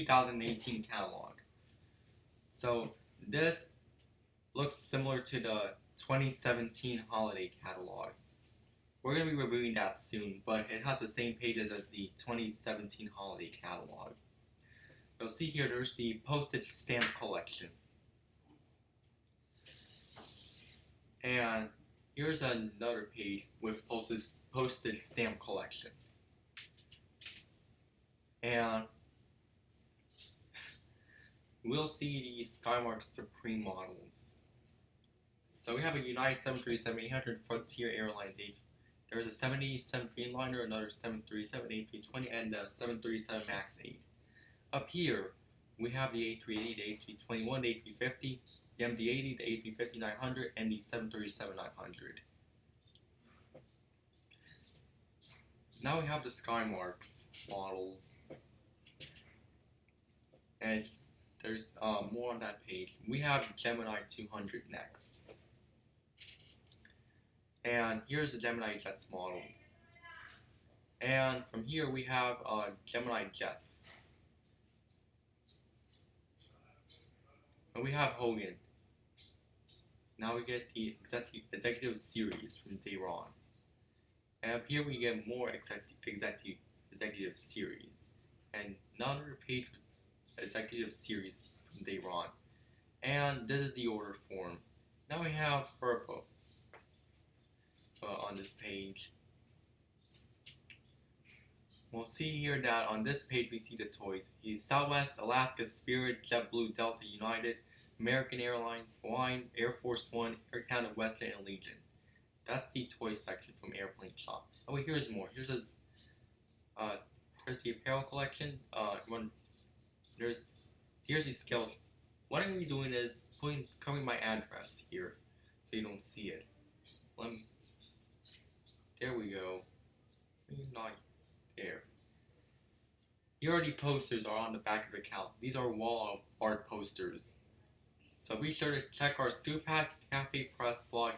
2018 catalog. So this looks similar to the 2017 holiday catalog. We're going to be reviewing that soon, but it has the same pages as the 2017 holiday catalog. You'll see here there's the postage stamp collection. And here's another page with postage stamp collection. And we'll see the Skymark Supreme models. So we have a United 737-800 Frontier Airlines. There's a 787 Dreamliner, another 737 A320, and a 737 MAX 8. Up here, we have the A380, the A321, the A350, the MD-80, the A350-900, and the 737-900. Now we have the Skymarks models. And there's more on that page. We have Gemini 200 next. And here's the Gemini Jets model. And from here we have Gemini Jets. And we have Hogan. Now we get the executive series from Dayron. And up here we get more executive series. And another page with executive series from Dayron. And this is the order form. Now we have Herbo on this page. We'll see here that on this page we see the toys. The Southwest, Alaska, Spirit, JetBlue, Delta, United, American Airlines, Hawaiian, Air Force One, Air Canada, Western, and Legion. That's the toy section from Airplane Shop. Oh wait, here's more. Here's the apparel collection. Here's the scale. What I'm going to be doing is covering my address here so you don't see it. There we go. Not there. Here are the posters are on the back of the account. These are wall art posters. So be sure to check our Scoop Hat, Cafe Press blog.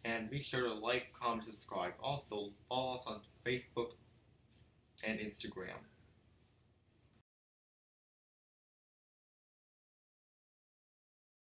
And be sure to like, comment, subscribe. Also, follow us on Facebook and Instagram.